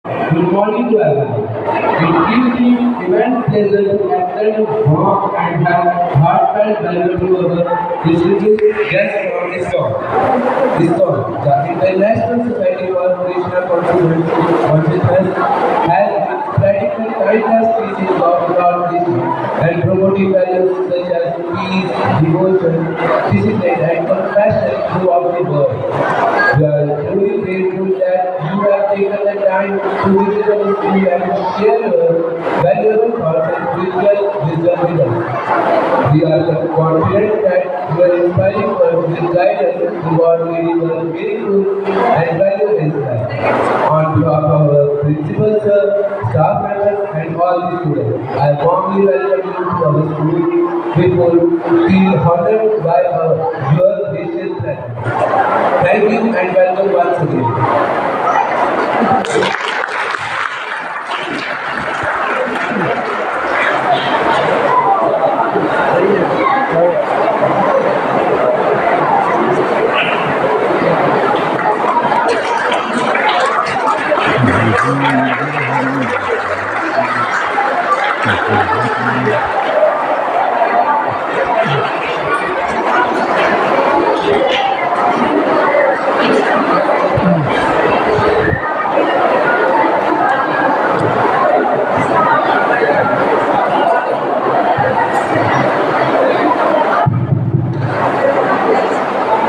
Good morning to everyone. It gives me immense pleasure to extend warm and heartfelt welcome to our distinguished guest from ISKCON. The International Society for Krishna Consciousness has practically countless speeches of Lord Krishna and promoting values such as peace, devotion, discipline, and compassion throughout the world. We are truly grateful that you have taken the time to visit our school and share your valuable thoughts and spiritual wisdom with us. We are confident that your inspiring words will guide us toward leading a meaningful and valuable life. On behalf of our principals, staff members, and all the students, I warmly welcome you to our school. We will feel honored by your gracious presence. Thank you and welcome once again.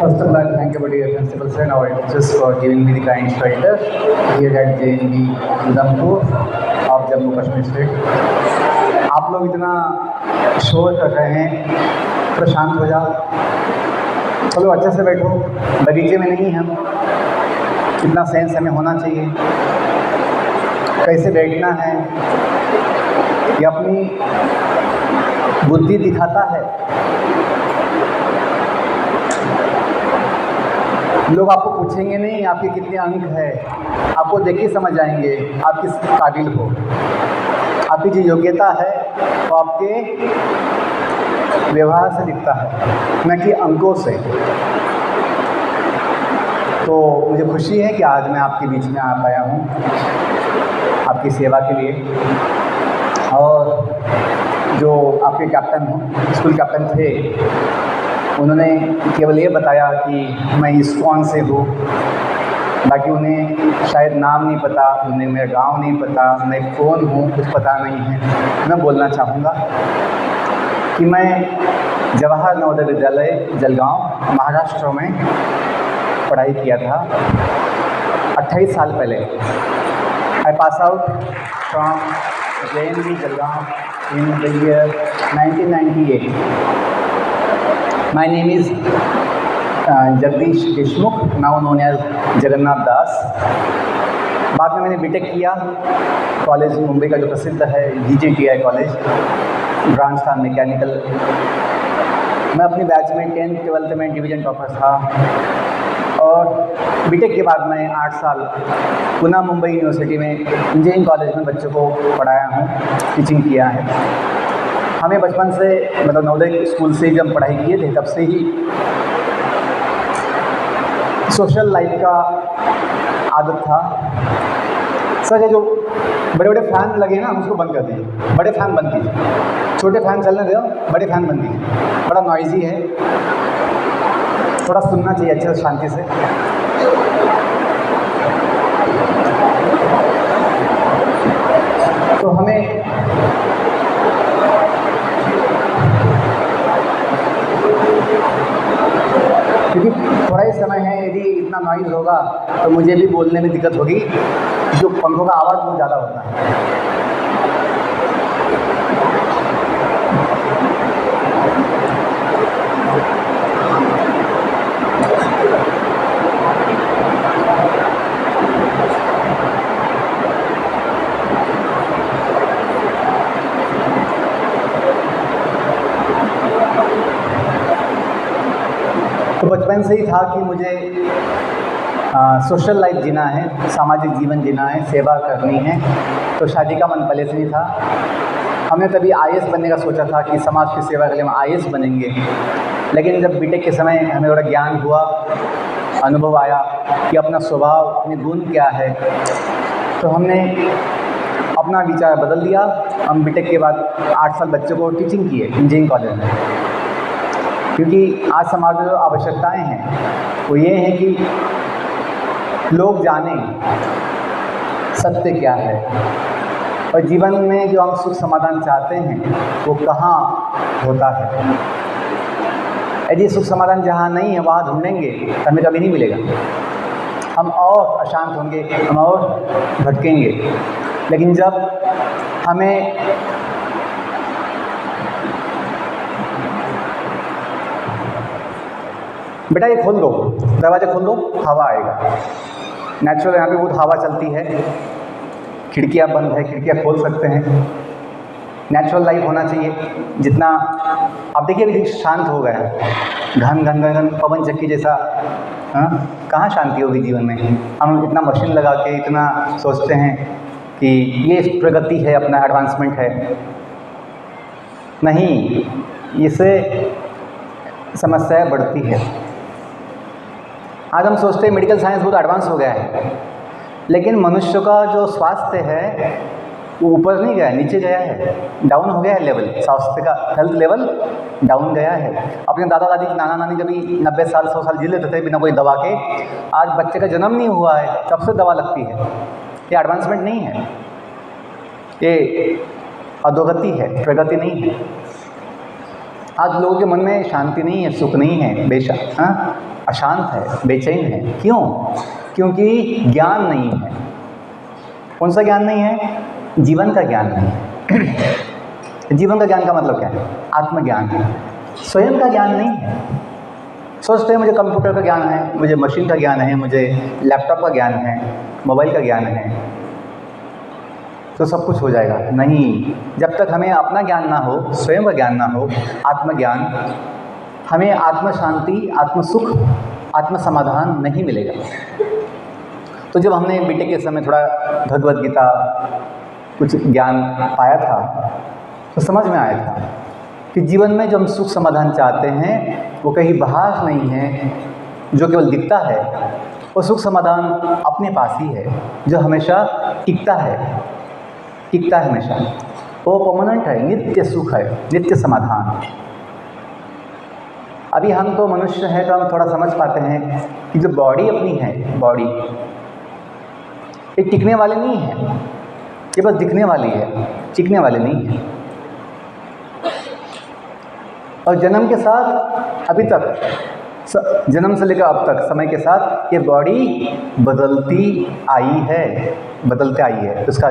First of all, thank you, dear principal sir and our teachers for giving me the kind shelter here at JNB Udhampur of Jammu Kashmir state. आप लोग इतना शोर कर रहे हैं, थोड़ा शांत हो जाओ, चलो अच्छे से बैठो, बगीचे में नहीं हम, कितना सेंस हमें होना चाहिए, कैसे बैठना है, ये अपनी बुद्धि दिखाता है। लोग आपको पूछेंगे नहीं आपके कितने अंक है, आपको देख के समझ आएंगे आप किस काबिल हो। आपकी जो योग्यता है वो आपके व्यवहार से दिखता है, न कि अंकों से। तो मुझे खुशी है कि आज मैं आपके बीच में आ पाया हूँ आपकी सेवा के लिए। और जो आपके कैप्टन हो, स्कूल कैप्टन थे, उन्होंने केवल ये बताया कि मैं ISKCON से हूँ, बाकी उन्हें शायद नाम नहीं पता, उन्हें मेरा गांव नहीं पता, मैं कौन हूँ कुछ पता नहीं है। मैं बोलना चाहूँगा कि मैं जवाहर नवोदय विद्यालय जलगांव महाराष्ट्र में पढ़ाई किया था 28 साल पहले। I pass out from JNB Jalgaon in the year 1998। My name is Jagdish Deshmukh, now known as Jagannath Das. बाद में मैंने बीटेक किया कॉलेज मुंबई का जो प्रसिद्ध है GJTI कॉलेज, ब्रांच था मैकेनिकल। मैं अपनी बैच में 10th 12th में डिवीज़न टॉपर था। और बीटेक के बाद मैं 8 साल पुणे मुंबई यूनिवर्सिटी में इंजीनियरिंग कॉलेज में बच्चों को पढ़ाया हूँ, टीचिंग किया है। हमें बचपन से मतलब नवोदय स्कूल से जब पढ़ाई किए थे तब से ही सोशल लाइफ का आदत था। सर, ये जो बड़े बड़े फ़ैन लगे ना उसको बंद कर दीजिए, बड़े फ़ैन बंद कीजिए, छोटे फ़ैन चलने दो, बड़े फ़ैन बंद कीजिए, बड़ा नॉइज़ी है, थोड़ा सुनना चाहिए अच्छे से शांति से। तो हमें क्योंकि थोड़ा ही समय है, यदि इतना नॉइज़ होगा तो मुझे भी बोलने में दिक्कत होगी, जो पंखों का आवाज़ बहुत ज़्यादा होता है। तो बचपन से ही था कि मुझे सोशल लाइफ जीना है, सामाजिक जीवन जीना है, सेवा करनी है। तो शादी का मन पहले से ही था। हमने तभी IAS बनने का सोचा था कि समाज की सेवा के लिए हम IAS बनेंगे। लेकिन जब बीटेक के समय हमें थोड़ा ज्ञान हुआ, अनुभव आया कि अपना स्वभाव, अपने गुण क्या है, तो हमने अपना विचार बदल दिया। हम बीटेक के बाद 8 साल बच्चों को टीचिंग किए इंजीनियरिंग कॉलेज में, क्योंकि आज समाज में जो आवश्यकताएँ हैं वो ये हैं कि लोग जानें सत्य क्या है, और जीवन में जो हम सुख समाधान चाहते हैं वो कहाँ होता है। यदि सुख समाधान जहाँ नहीं है वहाँ ढूंढेंगे तो हमें कभी नहीं मिलेगा। हम और अशांत होंगे, हम और भटकेंगे। लेकिन जब हमें बेटा ये खोल दो, दरवाज़ा खोल दो, हवा आएगा। नेचुरल यहाँ पे बहुत हवा चलती है, खिड़कियाँ बंद है, खिड़कियाँ खोल सकते हैं। नेचुरल लाइफ होना चाहिए। जितना आप देखिए अभी शांत हो गया, घन घन घन घन पवन चक्की जैसा। हाँ, कहाँ शांति होगी जीवन में। हम इतना मशीन लगा के इतना सोचते हैं कि ये प्रगति है, अपना एडवांसमेंट है। नहीं, इससे समस्याएं बढ़ती है। आज हम सोचते हैं मेडिकल साइंस बहुत एडवांस हो गया है, लेकिन मनुष्य का जो स्वास्थ्य है वो ऊपर नहीं गया, नीचे गया है, डाउन हो गया है लेवल। स्वास्थ्य का हेल्थ लेवल डाउन गया है। अपने दादा दादी नाना नानी जब 90 साल 100 साल जी लेते थे बिना कोई दवा के, आज बच्चे का जन्म नहीं हुआ है तब से दवा लगती है। ये एडवांसमेंट नहीं है, ये अधोगति है, प्रगति नहीं है। आज लोगों के मन में शांति नहीं है, सुख नहीं है, बेशक हाँ अशांत है, बेचैन है। क्यों? क्योंकि ज्ञान नहीं है। कौन सा ज्ञान नहीं है? जीवन का ज्ञान नहीं है। जीवन का ज्ञान का मतलब क्या है? आत्मज्ञान है, स्वयं का ज्ञान नहीं है। सोचते हैं मुझे कंप्यूटर का ज्ञान है, मुझे मशीन का ज्ञान है, मुझे लैपटॉप का ज्ञान है, मोबाइल का ज्ञान है तो सब कुछ हो जाएगा। नहीं, जब तक हमें अपना ज्ञान ना हो, स्वयं का ज्ञान ना हो, आत्मज्ञान, हमें आत्म शांति, आत्म सुख, आत्म समाधान नहीं मिलेगा। तो जब हमने बीटेक के समय थोड़ा भगवद गीता कुछ ज्ञान पाया था तो समझ में आया था कि जीवन में जो हम सुख समाधान चाहते हैं वो कहीं बाहर नहीं है, जो केवल दिखता है। वो सुख समाधान अपने पास ही है, जो हमेशा टिकता है, टिकता है हमेशा। वो परमानेंट है, नित्य सुख है, नित्य समाधान। अभी हम तो मनुष्य हैं तो हम थोड़ा समझ पाते हैं कि जो बॉडी अपनी है, बॉडी ये टिकने वाली नहीं है, ये बस दिखने वाली है, टिकने वाली नहीं है। और जन्म के साथ अभी तक, जन्म से लेकर अब तक समय के साथ ये बॉडी बदलती आई है, बदलते आई है। तो इसका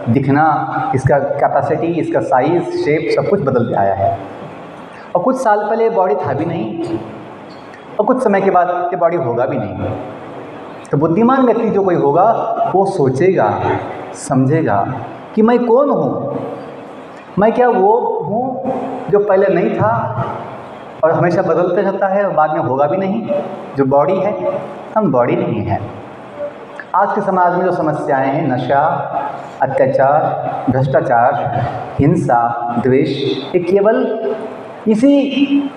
दिखना, इसका कैपेसिटी, इसका साइज़, शेप सब कुछ बदलते आया है। और कुछ साल पहले ये बॉडी था भी नहीं, और कुछ समय के बाद ये बॉडी होगा भी नहीं। तो बुद्धिमान व्यक्ति जो कोई होगा वो सोचेगा, समझेगा कि मैं कौन हूँ, मैं क्या वो हूँ जो पहले नहीं था और हमेशा बदलते रहता है और बाद में होगा भी नहीं। जो बॉडी है, हम बॉडी नहीं है। आज के समाज में जो समस्याएं हैं, नशा, अत्याचार, भ्रष्टाचार, हिंसा, द्वेष, ये केवल इसी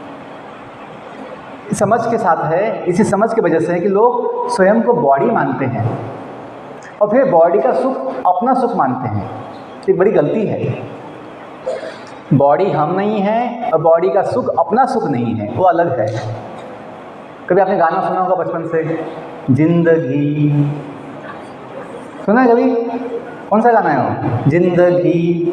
समझ के साथ है, इसी समझ की वजह से है कि लोग स्वयं को बॉडी मानते हैं और फिर बॉडी का सुख अपना सुख मानते हैं। एक बड़ी गलती है। बॉडी हम नहीं है और बॉडी का सुख अपना सुख नहीं है, वो अलग है। कभी आपने गाना सुना होगा बचपन से, जिंदगी, सुना है कभी? कौन सा गाना है वो? जिंदगी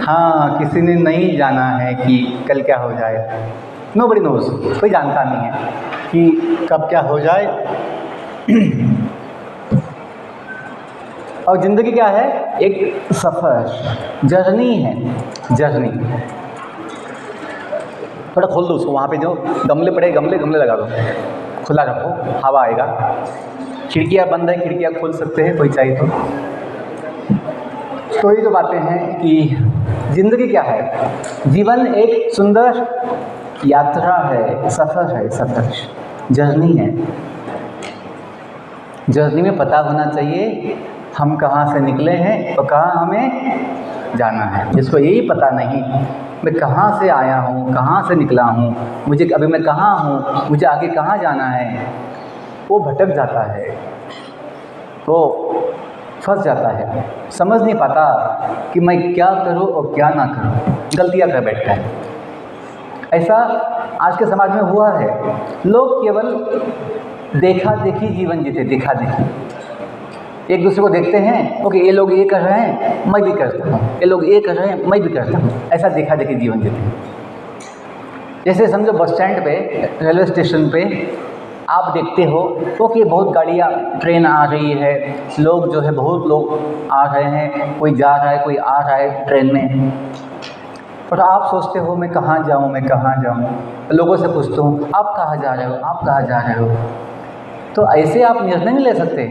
हाँ, किसी ने नहीं जाना है कि कल क्या हो जाए। नोबडी नोज, कोई जानता नहीं है कि कब क्या हो जाए। और ज़िंदगी क्या है? एक सफ़र, जर्नी है, जर्नी। थोड़ा खोल दो उसको, वहाँ पे जो गमले पड़े, गमले लगा दो, खुला रखो, हवा आएगा। खिड़कियाँ बंद है, खिड़कियाँ खोल सकते हैं कोई चाहिए तो ये जो बातें हैं कि ज़िंदगी क्या है। जीवन एक सुंदर यात्रा है, सफ़र है, सफ़र, जर्नी है। जर्नी में पता होना चाहिए हम कहाँ से निकले हैं और कहाँ हमें जाना है। जिसको यही पता नहीं मैं कहाँ से आया हूँ, कहाँ से निकला हूँ, मुझे अभी मैं कहाँ हूँ, मुझे आगे कहाँ जाना है, वो भटक जाता है, वो फंस जाता है, समझ नहीं पाता कि मैं क्या करूँ और क्या ना करूँ, गलतियाँ कर बैठता है। ऐसा आज के समाज में हुआ है। लोग केवल देखा देखी जीवन जीते, देखा देखी, एक दूसरे को देखते हैं, ओके ये लोग ये कर रहे हैं मैं भी करता हूँ, ये लोग ये कर रहे हैं मैं भी करता हूँ, ऐसा देखा देखी जीवन जीते हैं। जैसे समझो बस स्टैंड पे, रेलवे स्टेशन पे आप देखते हो ओके बहुत गाड़ियाँ, ट्रेन आ रही है, लोग जो है बहुत लोग आ रहे हैं, कोई जा रहा है कोई आ रहा है ट्रेन में, और आप सोचते हो मैं कहाँ जाऊँ, मैं कहाँ जाऊँ, लोगों से पूछते हूँ आप कहाँ जा रहे हो, आप कहाँ जा रहे हो। तो ऐसे आप निर्णय नहीं ले सकते।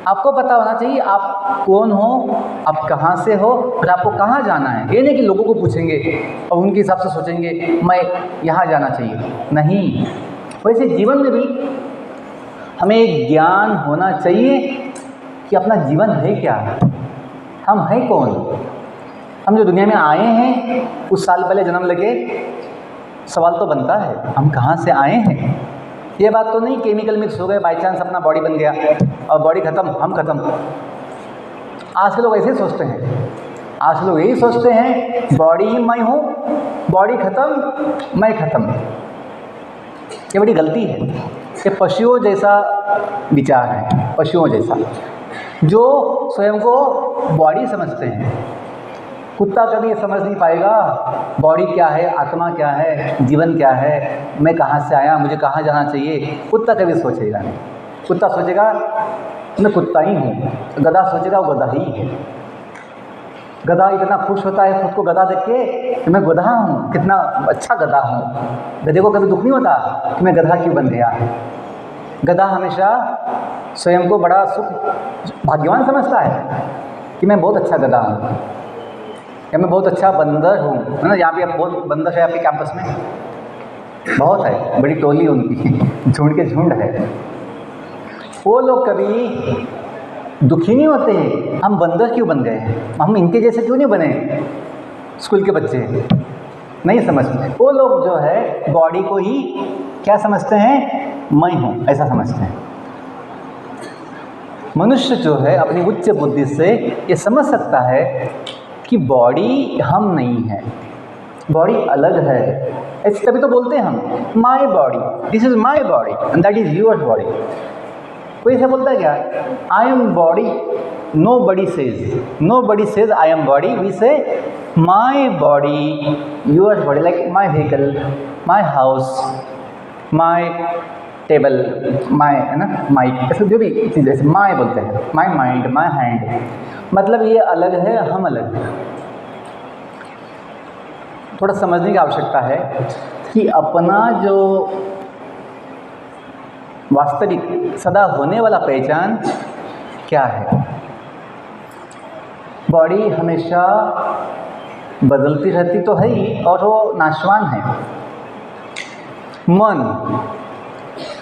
आपको पता होना चाहिए आप कौन हो, आप कहाँ से हो और आपको कहाँ जाना है। ये नहीं कि लोगों को पूछेंगे और उनके हिसाब से सोचेंगे मैं यहाँ जाना चाहिए, नहीं। वैसे जीवन में भी हमें एक ज्ञान होना चाहिए कि अपना जीवन है क्या, हम हैं कौन, हम जो दुनिया में आए हैं कुछ साल पहले जन्म लेके, सवाल तो बनता है हम कहाँ से आए हैं। ये बात तो नहीं केमिकल मिक्स हो गए, बाई चांस अपना बॉडी बन गया और बॉडी ख़त्म, हम ख़त्म। आज के लोग ऐसे सोचते हैं, आज लोग यही सोचते हैं बॉडी ही मैं हूँ, बॉडी ख़त्म मैं ख़त्म। ये बड़ी गलती है। ये पशुओं जैसा विचार है, पशुओं जैसा, जो स्वयं को बॉडी समझते हैं। कुत्ता कभी ये समझ नहीं पाएगा बॉडी क्या है, आत्मा क्या है, जीवन क्या है, मैं कहाँ से आया, मुझे कहाँ जाना चाहिए। कुत्ता कभी सोचेगा नहीं। कुत्ता सोचेगा मैं कुत्ता ही हूँ, गधा सोचेगा वो गधा ही है। गधा इतना खुश होता है खुद को गधा देख के कि मैं गधा हूँ, कितना अच्छा गधा हूँ। गधे को कभी दुख नहीं होता कि मैं गधा क्यों बन गया। गधा हमेशा स्वयं को बड़ा सुख भाग्यवान समझता है कि मैं बहुत अच्छा गधा हूँ, या मैं बहुत अच्छा बंदर हूँ, है ना। यहाँ पे आप बहुत बंदर है आपके कैंपस में, बहुत है, बड़ी टोली उनकी, झुंड के झुंड है। वो लोग कभी दुखी नहीं होते हैं हम बंदर क्यों बन गए, हम इनके जैसे क्यों नहीं बने। स्कूल के बच्चे नहीं समझते। वो लोग जो है बॉडी को ही क्या समझते हैं, मैं हूँ, ऐसा समझते हैं। मनुष्य जो है अपनी उच्च बुद्धि से ये समझ सकता है कि बॉडी हम नहीं है, बॉडी अलग है। ऐसे तभी तो बोलते हैं हम my body, this is my body and that is your body. कोई ऐसा बोलता है क्या, I am body, nobody says I am body, we say my body, your body, like my vehicle, my house, my table, my, है ना, mic, ऐसे जो भी चीज़ ऐसे माई बोलते हैं। माई माइंड, माई हैंड, मतलब ये अलग है, हम अलग हैं। थोड़ा समझने की आवश्यकता है कि अपना जो वास्तविक सदा होने वाला पहचान क्या है। बॉडी हमेशा बदलती रहती तो है ही, और वो नाशवान है।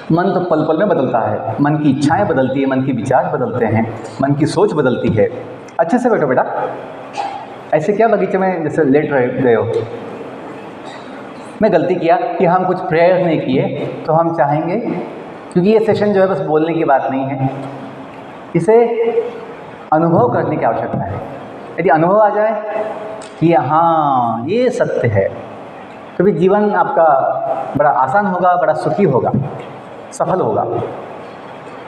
मन तो पल पल में बदलता है, मन की इच्छाएं बदलती है, मन के विचार बदलते हैं, मन की सोच बदलती है। अच्छे से बैठो बेटा, ऐसे क्या बगीचे में जैसे लेट रह गए हो। मैं गलती किया कि हम कुछ प्रेयर नहीं किए, तो हम चाहेंगे, क्योंकि ये सेशन जो है बस बोलने की बात नहीं है, इसे अनुभव करने की आवश्यकता है। यदि अनुभव आ जाए कि हाँ ये सत्य है, तो भी जीवन आपका बड़ा आसान होगा, बड़ा सुखी होगा, सफल होगा,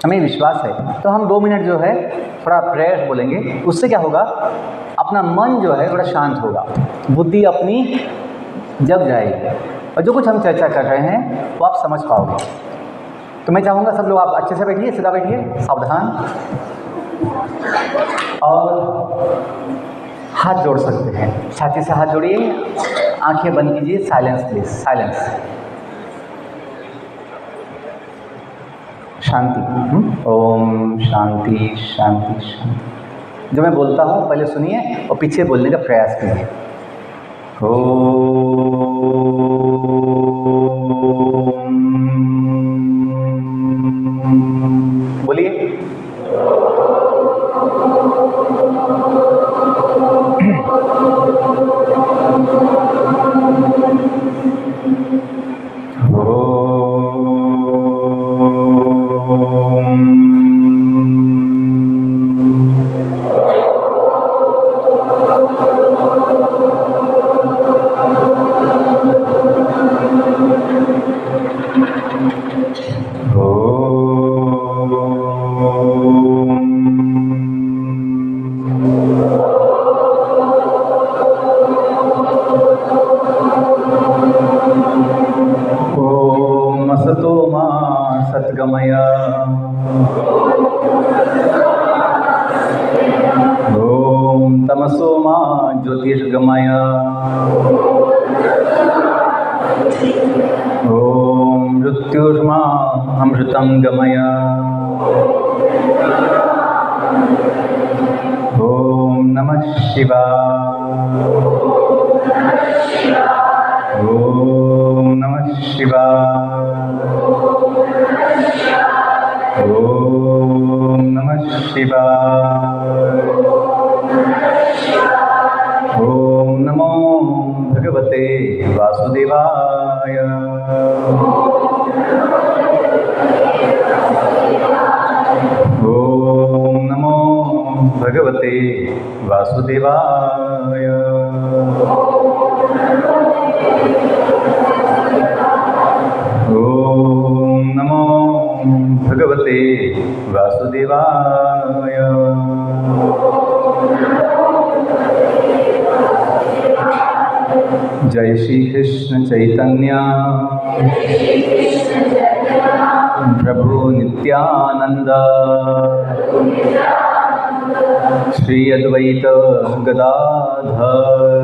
हमें विश्वास है। तो हम 2 मिनट जो है थोड़ा प्रेयर बोलेंगे, उससे क्या होगा, अपना मन जो है थोड़ा शांत होगा, बुद्धि अपनी जग जाएगी, और जो कुछ हम चर्चा कर रहे हैं वो आप समझ पाओगे। तो मैं चाहूँगा सब लोग आप अच्छे से बैठिए, सीधा बैठिए, सावधान, और हाथ जोड़ सकते हैं, छाती से हाथ जोड़िए, आंखें बंद कीजिए, साइलेंस प्लीज, साइलेंस, शांति। ओम शांति शांति शांति। जो मैं बोलता हूँ पहले सुनिए और पीछे बोलने का प्रयास कीजिए। बोलिए। सद्गमय ॐ तमसो मा ज्योतिर्गमय ॐ मृत्युर्मा अमृतं गमय ॐ नमः शिवाय ॐ नमः शिवाय ॐ नमः शिवाय ॐ नमो भगवते वासुदेवाय ॐ नमो भगवते वासुदेवाय ॐ नमो भगवते वासुदेवाय जय श्री कृष्ण चैतन्य प्रभु नित्यानंद श्री अद्वैत गदाधर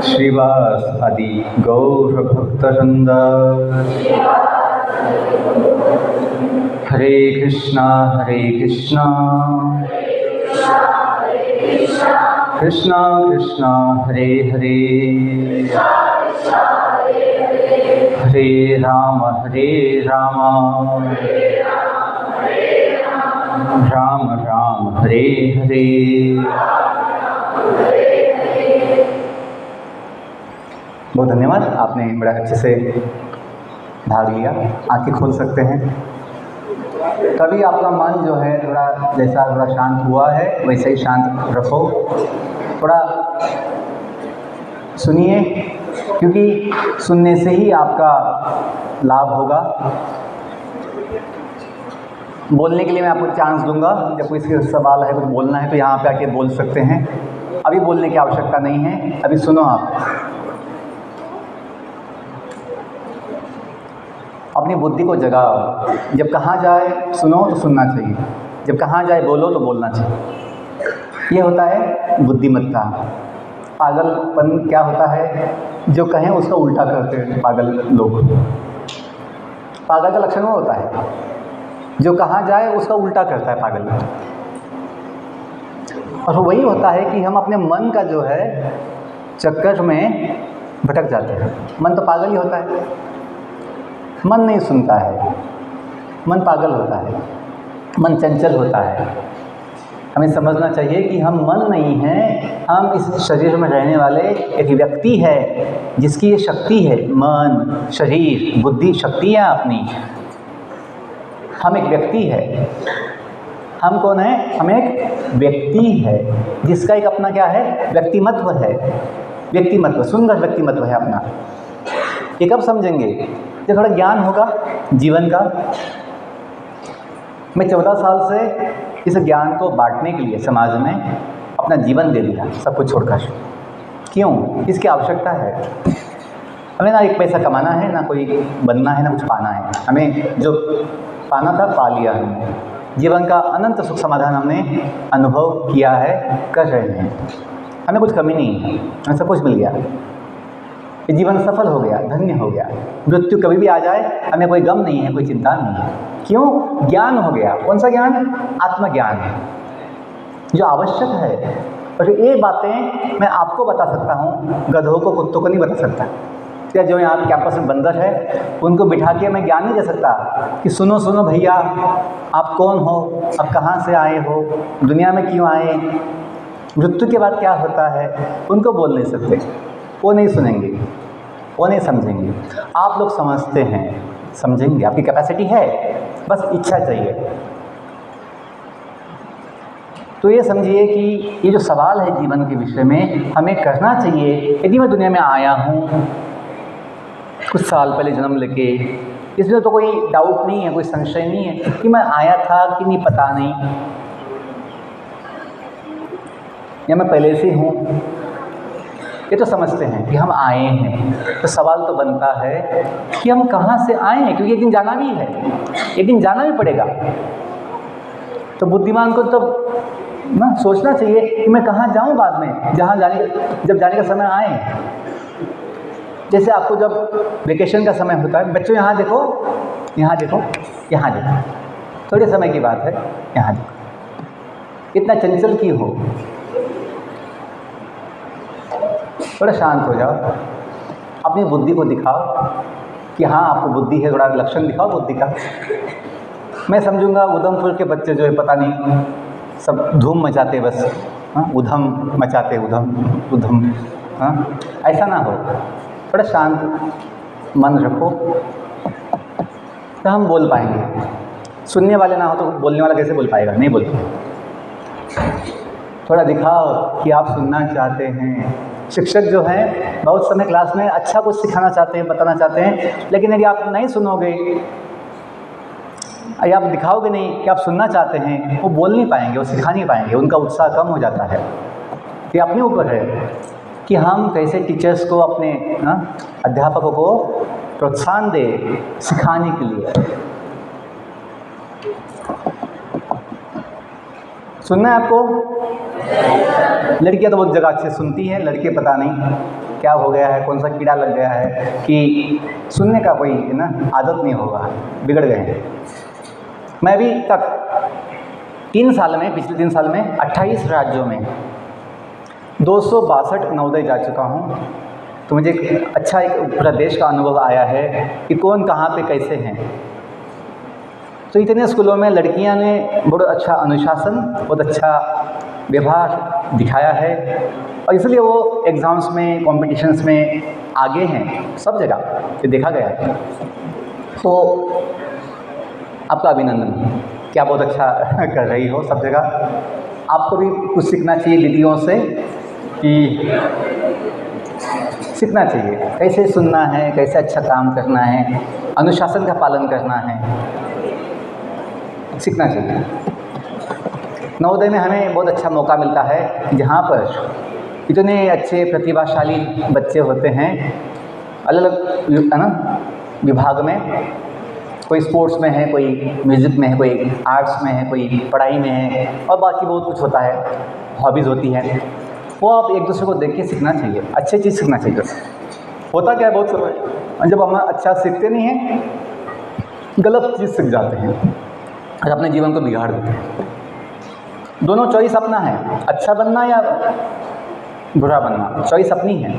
श्रीवास आदि गौर भक्तवृंद। हरे कृष्णा कृष्णा कृष्णा हरे हरे हरे राम राम राम हरे हरे। बहुत धन्यवाद, आपने बड़ा अच्छे से भाग लिया। आंखें खोल सकते हैं। कभी आपका मन जो है थोड़ा शांत हुआ है वैसे ही शांत रखो। थोड़ा सुनिए, क्योंकि सुनने से ही आपका लाभ होगा। बोलने के लिए मैं आपको चांस दूंगा। जब कोई सवाल है, कुछ बोलना है तो यहाँ पे आके बोल सकते हैं। अभी बोलने की आवश्यकता नहीं है, अभी सुनो। आप अपनी बुद्धि को जगाओ। जब कहाँ जाए सुनो तो सुनना चाहिए, जब कहाँ जाए बोलो तो बोलना चाहिए। ये होता है बुद्धिमत्ता। पागलपन क्या होता है? जो कहें उसका उल्टा करते हैं पागल लोग। पागल का लक्षण वो होता है जो कहाँ जाए उसका उल्टा करता है पागल। और वही होता है कि हम अपने मन का जो है चक्कर में भटक जाते हैं। मन तो पागल ही होता है, मन नहीं सुनता है, मन पागल होता है, मन चंचल होता है। हमें समझना चाहिए कि हम मन नहीं हैं, हम इस शरीर में रहने वाले एक व्यक्ति है जिसकी ये शक्ति है। मन, शरीर, बुद्धि शक्तियाँ अपनी। हम एक व्यक्ति है। हम कौन है? हम एक व्यक्ति है जिसका एक अपना क्या है? व्यक्तिमत्व है। व्यक्तिमत्व, सुंदर व्यक्तिमत्व है अपना। ये कब समझेंगे? जब थोड़ा ज्ञान होगा जीवन का। मैं 14 साल से इस ज्ञान को बांटने के लिए समाज में अपना जीवन दे दिया, सब कुछ छोड़कर। क्यों? इसकी आवश्यकता है। हमें ना एक पैसा कमाना है, ना कोई बनना है, ना कुछ पाना है। हमें जो पाना था पा लिया हमने। जीवन का अनंत सुख समाधान हमने अनुभव किया है, कर रहे हैं। हमें कुछ कमी नहीं है, हमें सब कुछ मिल गया। ये जीवन सफल हो गया, धन्य हो गया। मृत्यु कभी भी आ जाए हमें कोई गम नहीं है, कोई चिंता नहीं है। क्यों? ज्ञान हो गया। कौन सा ज्ञान? आत्मज्ञान है, जो आवश्यक है। और ये बातें मैं आपको बता सकता हूँ, गधों को, कुत्तों को नहीं बता सकता। या जो यहाँ कैंपस में बंदर है उनको बिठा के मैं ज्ञान नहीं दे सकता कि सुनो सुनो भैया, आप कौन हो, आप कहाँ से आए हो, दुनिया में क्यों आए, मृत्यु के बाद क्या होता है। उनको बोल नहीं सकते, वो नहीं सुनेंगे, वो नहीं समझेंगे। आप लोग समझते हैं, समझेंगे, आपकी कैपेसिटी है, बस इच्छा चाहिए। तो ये समझिए कि ये जो सवाल है जीवन के विषय में हमें करना चाहिए। यदि मैं दुनिया में आया हूँ कुछ साल पहले जन्म लेके, इसमें तो कोई डाउट नहीं है, कोई संशय नहीं है कि मैं आया था कि नहीं, पता नहीं, या मैं पहले से हूँ। ये तो समझते हैं कि हम आए हैं, तो सवाल तो बनता है कि हम कहाँ से आए हैं, क्योंकि एक दिन जाना भी है, एक दिन जाना भी पड़ेगा। तो बुद्धिमान को तो ना सोचना चाहिए कि मैं कहाँ जाऊँ बाद में, जब जाने का समय आए। जैसे आपको जब वेकेशन का समय होता है, बच्चों यहाँ देखो, यहाँ देखो, यहाँ देखो, थोड़े समय की बात है, यहाँ देखो, इतना चंचल क्यों हो, थोड़ा शांत हो जाओ, अपनी बुद्धि को दिखाओ कि हाँ आपको बुद्धि है, थोड़ा लक्षण दिखाओ बुद्धि का। मैं समझूंगा उधमपुर के बच्चे जो है पता नहीं सब धूम मचाते बस, हाँ उधम मचाते, उधम, हाँ ऐसा ना हो, थोड़ा शांत मन रखो तो हम बोल पाएंगे। सुनने वाले ना हो तो बोलने वाला कैसे बोल पाएगा, नहीं बोल पाएगा। थोड़ा दिखाओ कि आप सुनना चाहते हैं। शिक्षक जो हैं बहुत समय क्लास में अच्छा कुछ सिखाना चाहते हैं, बताना चाहते हैं, लेकिन यदि आप नहीं सुनोगे या आप दिखाओगे नहीं कि आप सुनना चाहते हैं, वो बोल नहीं पाएंगे, वो सिखा नहीं पाएंगे, उनका उत्साह कम हो जाता है। ये अपने ऊपर है कि हम कैसे टीचर्स को, अपने अध्यापकों को प्रोत्साहन दें सिखाने के लिए। सुनना है आपको? लड़कियां तो बहुत जगह अच्छे सुनती हैं, लड़के पता नहीं क्या हो गया है, कौन सा कीड़ा लग गया है कि सुनने का कोई आदत नहीं होगा, बिगड़ गए हैं। मैं अभी तक 3 साल में, पिछले 3 साल में 28 राज्यों में 262 नवोदय जा चुका हूँ। तो मुझे एक पूरा देश का अनुभव आया है कि कौन कहाँ पे कैसे हैं। तो इतने स्कूलों में लड़कियां ने बहुत अच्छा अनुशासन, बहुत अच्छा व्यवहार दिखाया है, और इसलिए वो एग्ज़ाम्स में, कॉम्पिटिशन्स में आगे हैं सब जगह, ये देखा गया है। तो आपका अभिनंदन, क्या बहुत अच्छा कर रही हो सब जगह। आपको भी कुछ सीखना चाहिए दीदियों से, कि सीखना चाहिए कैसे सुनना है, कैसे अच्छा काम करना है, अनुशासन का पालन करना है, सीखना चाहिए। नवोदय में हमें बहुत अच्छा मौका मिलता है जहाँ पर इतने अच्छे प्रतिभाशाली बच्चे होते हैं, अलग अलग विभाग में, कोई स्पोर्ट्स में है, कोई म्यूज़िक में है, कोई आर्ट्स में है, कोई पढ़ाई में है, और बाकी बहुत कुछ होता है, हॉबीज़ होती हैं। वो आप एक दूसरे को देख के सीखना चाहिए, अच्छी चीज़ सीखना चाहिए। होता क्या है बहुत समय जब हम अच्छा सीखते नहीं हैं, गलत चीज़ सीख जाते हैं और अपने जीवन को बिगाड़ देते हैं। दोनों चॉइस अपना है, अच्छा बनना या बुरा बनना, चॉइस अपनी है,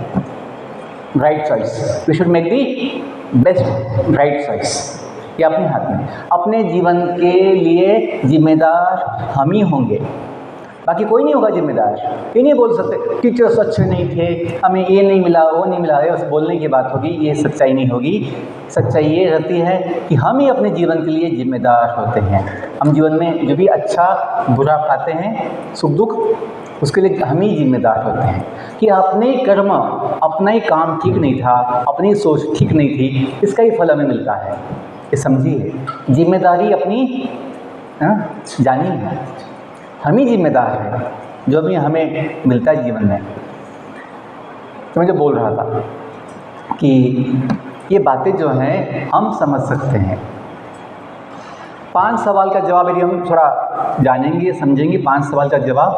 right choice. We should make the best right choice. ये अपने हाथ में, अपने जीवन के लिए जिम्मेदार हम ही होंगे, बाकी कोई नहीं होगा जिम्मेदार। ये नहीं बोल सकते टीचर्स अच्छे नहीं थे, हमें ये नहीं मिला, वो नहीं मिला, बस बोलने की बात होगी, ये सच्चाई नहीं होगी। सच्चाई ये रहती है कि हम ही अपने जीवन के लिए जिम्मेदार होते हैं। हम जीवन में जो भी अच्छा बुरा पाते हैं, सुख दुख, उसके लिए हम ही जिम्मेदार होते हैं। कि अपने कर्म, अपना ही काम ठीक नहीं था, अपनी सोच ठीक नहीं थी, इसका ही फल हमें मिलता है। ये समझिए, जिम्मेदारी अपनी जानी है, हम ही जिम्मेदार हैं जो भी हमें मिलता है जीवन में। तो मैं जो बोल रहा था कि ये बातें जो हैं हम समझ सकते हैं। 5 सवाल का जवाब यदि हम थोड़ा जानेंगे, समझेंगे 5 सवाल का जवाब,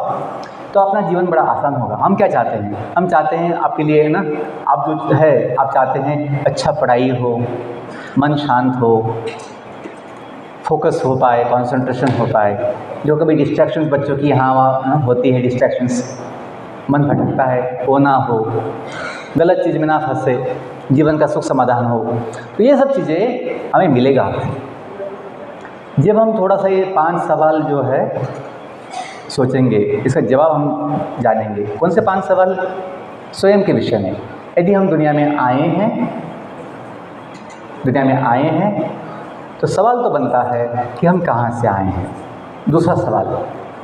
तो अपना जीवन बड़ा आसान होगा। हम क्या चाहते हैं? हम चाहते हैं आपके लिए आप जो है, आप चाहते हैं अच्छा पढ़ाई हो, मन शांत हो, फोकस हो पाए, कंसंट्रेशन हो पाए। जो कभी डिस्ट्रैक्शंस बच्चों की यहाँ वहाँ होती है, डिस्ट्रैक्शंस, मन भटकता है, वो ना हो, गलत चीज़ में ना फंसे, जीवन का सुख समाधान हो। तो ये सब चीज़ें हमें मिलेगा जब हम थोड़ा सा ये 5 सवाल जो है सोचेंगे, इसका जवाब हम जानेंगे। कौन से 5 सवाल? स्वयं के विषय में। यदि हम दुनिया में आए हैं तो सवाल तो बनता है कि हम कहाँ से आए हैं। दूसरा सवाल,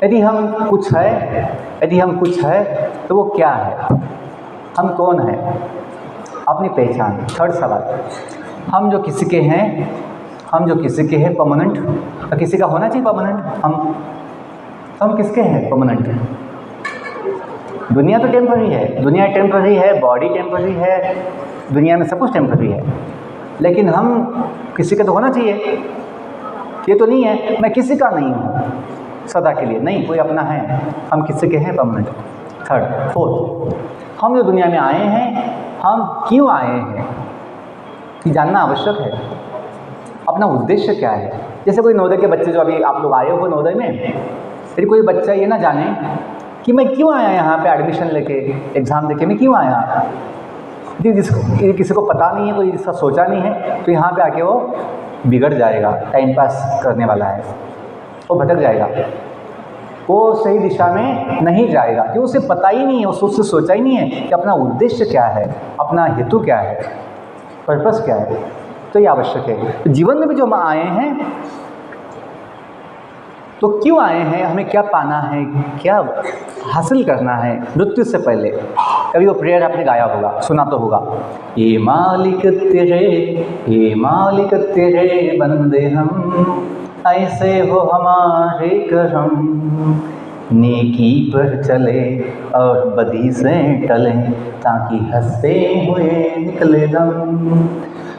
यदि हम कुछ है तो वो क्या है? हम कौन हैं? अपनी पहचान। थर्ड सवाल, हम जो किसी के हैं परमानेंट, तो किसी का होना चाहिए परमानेंट। हम किसके हैं परमानेंट? दुनिया तो टेम्पररी है, दुनिया टेम्पररी है, बॉडी टेम्पररी है, दुनिया में सब कुछ टेम्पररी है, लेकिन हम किसी का तो होना चाहिए। ये तो नहीं है मैं किसी का नहीं हूँ सदा के लिए, नहीं, कोई अपना है, हम किसी के हैं परमानेंट। थर्ड, फोर्थ, हम जो दुनिया में आए हैं, हम क्यों आए हैं, ये जानना आवश्यक है। अपना उद्देश्य क्या है। जैसे कोई नवोदय के बच्चे जो अभी आप लोग आए हो नवोदय में, यदि कोई बच्चा ये ना जाने कि मैं क्यों आया यहाँ पे एडमिशन लेके, एग्ज़ाम देके, मैं क्यों आया, यदि किसी को पता नहीं है, कोई इसका सोचा नहीं है, तो यहाँ पे आके वो बिगड़ जाएगा, टाइम पास करने वाला है, वो भटक जाएगा, वो सही दिशा में नहीं जाएगा, क्योंकि उसे पता ही नहीं है, उससे सोचा ही नहीं है कि अपना उद्देश्य क्या है, अपना हेतु क्या है, पर्पस क्या है। तो ये आवश्यक है। तो जीवन में भी जो हम आए हैं, तो क्यों आए हैं, हमें क्या पाना है, क्या हासिल करना है मृत्यु से पहले। कभी वो प्रेयर आपने गाया होगा, सुना तो होगा, ये मालिक तेरे बंदे हम, ऐसे हो हमारे करम, नेकी पर चले और बदी से टले, ताकि हंसते हुए निकले दम।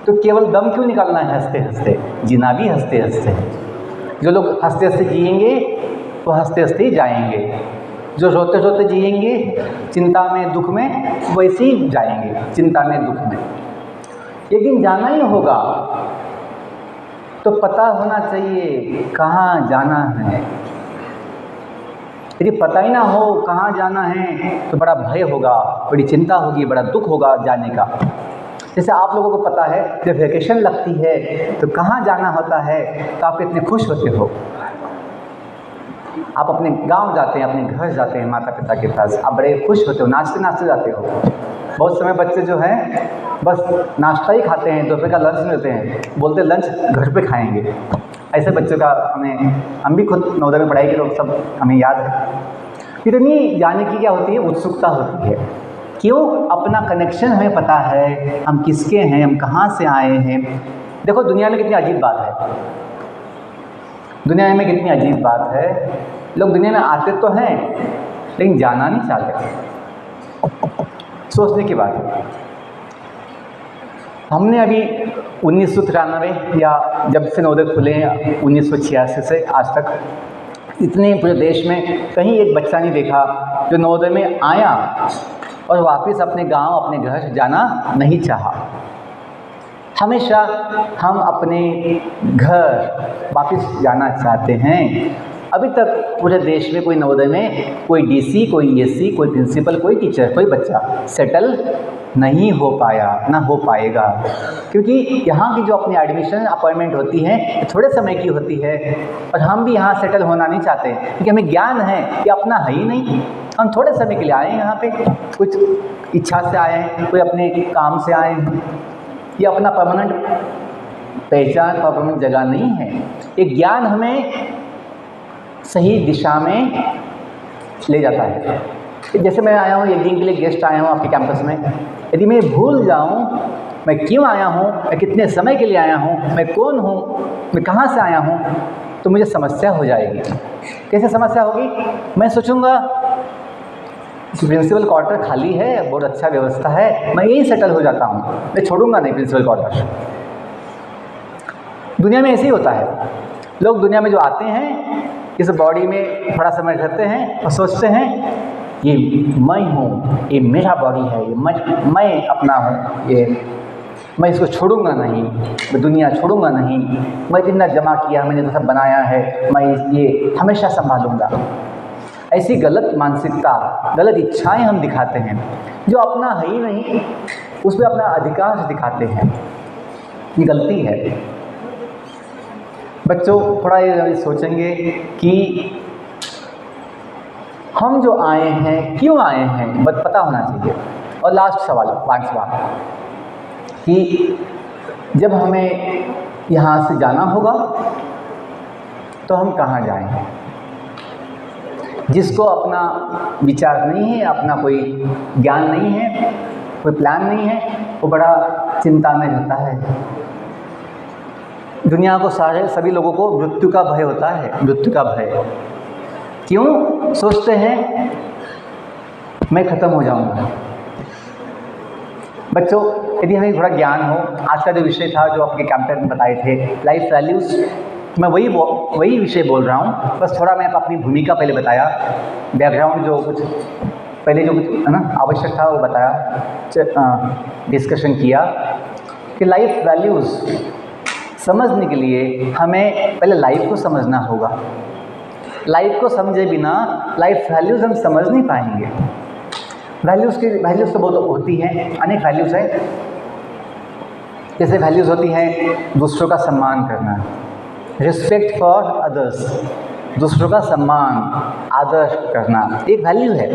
तो केवल दम क्यों निकालना है हंसते हंसते, जीना भी हंसते हंसते है। जो लोग हंसते हंसते जिएंगे वो हंसते हंसते ही जाएंगे, जो रोते रोते जिएंगे चिंता में दुख में, वैसे ही जाएंगे चिंता में दुख में। एक दिन जाना ही होगा, तो पता होना चाहिए कहाँ जाना है। यदि पता ही ना हो कहाँ जाना है तो बड़ा भय होगा, बड़ी चिंता होगी, बड़ा दुख होगा जाने का। जैसे आप लोगों को पता है जब वैकेशन लगती है तो कहाँ जाना होता है, तो आप कितने खुश होते हो। आप अपने गांव जाते हैं, अपने घर जाते हैं माता पिता के पास, आप बड़े खुश होते हो, नाचते नाचते जाते हो। बहुत समय बच्चे जो हैं बस नाश्ता ही खाते हैं, दोपहर का लंच मिलते हैं, बोलते लंच घर पे खाएंगे। ऐसे बच्चों का हम भी खुद नवोदय में पढ़ाई के लोग सब हमें याद है। इतनी जाने की क्या होती है, उत्सुकता होती है। क्यों? अपना कनेक्शन हमें पता है, हम किसके हैं, हम कहाँ से आए हैं। देखो दुनिया में कितनी अजीब बात है, दुनिया में कितनी अजीब बात है। लोग दुनिया में आते तो हैं लेकिन जाना नहीं चाहते। सोचने की बात है। हमने अभी 1993 या जब से नवोदय खुले हैं 1986 से आज तक, इतने पूरे देश में कहीं एक बच्चा नहीं देखा जो नवोदय में आया और वापस अपने गांव, अपने घर जाना नहीं चाहा। हमेशा हम अपने घर वापस जाना चाहते हैं। अभी तक पूरे देश में कोई नवोदय में कोई डीसी, कोई एससी, कोई प्रिंसिपल, कोई टीचर, कोई बच्चा सेटल नहीं हो पाया, ना हो पाएगा, क्योंकि यहाँ की जो अपनी एडमिशन अपॉइंटमेंट होती है थोड़े समय की होती है और हम भी यहाँ सेटल होना नहीं चाहते, क्योंकि हमें ज्ञान है कि अपना है ही नहीं। हम थोड़े समय के लिए आए हैं यहाँ पे, कुछ इच्छा से आए हैं, कोई अपने काम से आए हैं। ये अपना परमानेंट पहचान, परमानेंट जगह नहीं है। एक ज्ञान हमें सही दिशा में ले जाता है। जैसे मैं आया हूँ, एक दिन के लिए गेस्ट आया हूँ आपके कैंपस में, यदि मैं भूल जाऊँ मैं क्यों आया हूँ, मैं कितने समय के लिए आया हूँ, मैं कौन हूँ, मैं कहाँ से आया हूँ, तो मुझे समस्या हो जाएगी। कैसे समस्या होगी? मैं सोचूंगा प्रिंसिपल क्वार्टर खाली है, बहुत अच्छा व्यवस्था है, मैं यहीं सेटल हो जाता हूँ, मैं छोड़ूंगा नहीं प्रिंसिपल क्वार्टर। दुनिया में ऐसे ही होता है। लोग दुनिया में जो आते हैं इस बॉडी में थोड़ा समय रहते हैं और सोचते हैं ये मैं हूँ, ये मेरा बॉडी है, ये मैं अपना हूँ, ये मैं इसको छोड़ूंगा नहीं, मैं दुनिया छोड़ूंगा नहीं, मैं जितना जमा किया, मैंने तो सब बनाया है, मैं ये हमेशा संभालूंगा। ऐसी गलत मानसिकता, गलत इच्छाएं हम दिखाते हैं, जो अपना है ही नहीं उसमें अपना अधिकार दिखाते हैं। ये गलती है। बच्चों थोड़ा ये सोचेंगे कि हम जो आए हैं क्यों आए हैं, बस पता होना चाहिए। और लास्ट सवाल, 5वां, कि जब हमें यहाँ से जाना होगा तो हम कहाँ जाएं। जिसको अपना विचार नहीं है, अपना कोई ज्ञान नहीं है, कोई प्लान नहीं है, वो बड़ा चिंता में रहता है। दुनिया को सभी लोगों को मृत्यु का भय होता है, मृत्यु का भय। क्यों सोचते हैं मैं ख़त्म हो जाऊंगा। बच्चों, यदि हमें थोड़ा ज्ञान हो, आज का जो विषय था जो आपके कैप्टन ने बताए थे लाइफ वैल्यूज़, मैं वही विषय बोल रहा हूँ। बस थोड़ा मैं अपनी भूमिका पहले बताया, बैकग्राउंड जो कुछ पहले जो कुछ है ना आवश्यक था वो बताया, डिस्कशन किया कि लाइफ वैल्यूज़ समझने के लिए हमें पहले लाइफ को समझना होगा। लाइफ को समझे बिना लाइफ वैल्यूज़ हम समझ नहीं पाएंगे। वैल्यूज़ तो बहुत होती हैं, अनेक वैल्यूज़ हैं। जैसे वैल्यूज़ होती हैं दूसरों का सम्मान करना, रिस्पेक्ट फॉर अदर्स, दूसरों का सम्मान आदर करना एक वैल्यू है।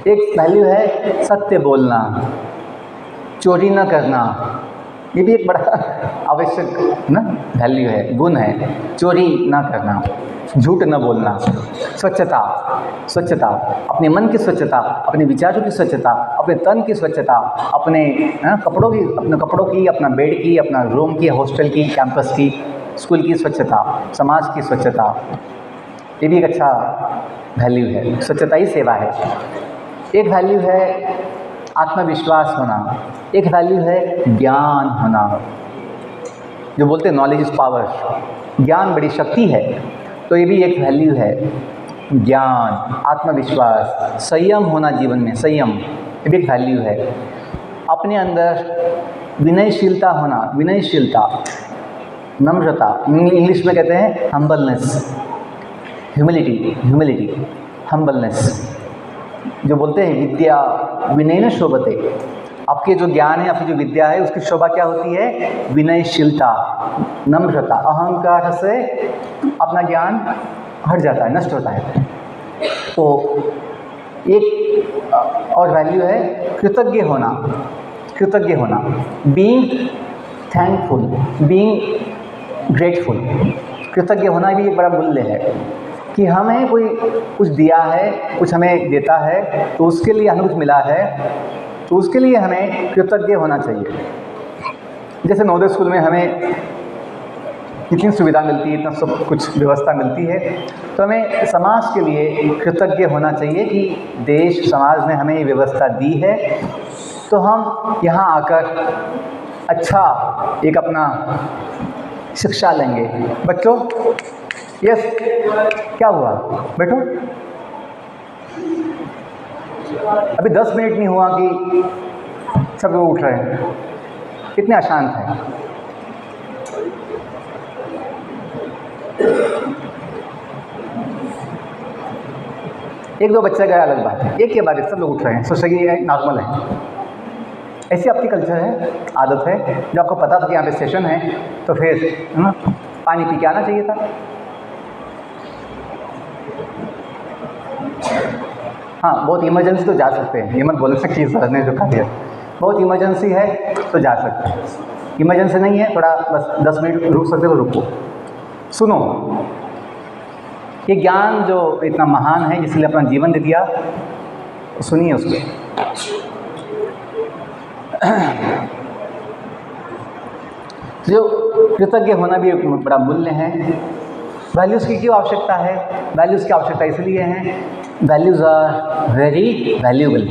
एक वैल्यू है सत्य बोलना, चोरी न करना, ये भी एक बड़ा आवश्यक ना वैल्यू है, गुण है। चोरी ना करना, झूठ न बोलना, स्वच्छता, अपने मन की स्वच्छता, अपने विचारों की स्वच्छता, अपने तन की स्वच्छता, अपने कपड़ों की, अपना बेड की, अपना रूम की, हॉस्टल की, कैंपस की, स्कूल की स्वच्छता, समाज की स्वच्छता, ये भी एक अच्छा वैल्यू है। स्वच्छता ही सेवा है। एक वैल्यू है आत्मविश्वास होना, एक वैल्यू है ज्ञान होना। जो बोलते हैं नॉलेज इज़ पावर, ज्ञान बड़ी शक्ति है, तो ये भी एक वैल्यू है। ज्ञान, आत्मविश्वास, संयम होना जीवन में, संयम ये भी एक वैल्यू है। अपने अंदर विनयशीलता होना, विनयशीलता, नम्रता, इंग्लिश में कहते हैं हम्बलनेस, ह्यूमिलिटी, हम्बलनेस। जो बोलते हैं विद्या विनयन शोभते, आपके जो ज्ञान है, आपकी जो विद्या है, उसकी शोभा क्या होती है? विनयशीलता, नम्रता। अहंकार से अपना ज्ञान हट जाता है, नष्ट होता है। तो एक और वैल्यू है कृतज्ञ होना, बीइंग थैंकफुल, बीइंग ग्रेटफुल। कृतज्ञ होना भी एक बड़ा मूल्य है कि हमें कोई कुछ दिया है, कुछ हमें देता है, तो उसके लिए हमें कुछ मिला है, तो उसके लिए हमें कृतज्ञ होना चाहिए। जैसे नवोदय स्कूल में हमें इतनी सुविधा मिलती है, इतना सब कुछ व्यवस्था मिलती है, तो हमें समाज के लिए कृतज्ञ होना चाहिए कि देश समाज ने हमें ये व्यवस्था दी है, तो हम यहाँ आकर अच्छा एक अपना शिक्षा लेंगे। बच्चों, यस, क्या हुआ? बैठो। अभी 10 मिनट नहीं हुआ कि सब लोग उठ रहे हैं, कितने अशांत हैं। एक दो बच्चा गया अलग बात है, एक के बाद एक सब लोग उठ रहे हैं, सोचा कि ये नॉर्मल है। ऐसी आपकी कल्चर है, आदत है। जब आपको पता था कि यहाँ पे सेशन है, तो फिर पानी पी के आना चाहिए था। हाँ, बहुत इमरजेंसी तो जा सकते हैं, ये मत बोल सकते कि सर ने जो कहा दिया। बहुत इमरजेंसी है तो जा सकते हैं, इमरजेंसी नहीं है थोड़ा बस 10 मिनट रुक सकते हो, रुको। सुनो, ये ज्ञान जो इतना महान है, जिसने अपना जीवन दे दिया, सुनिए उसको। जो कृतज्ञ होना भी एक बड़ा मूल्य है। वैल्यूज़ की क्यों आवश्यकता है? वैल्यूज़ की आवश्यकता इसलिए है, वैल्यूज़ आर वेरी वैल्यूएबल।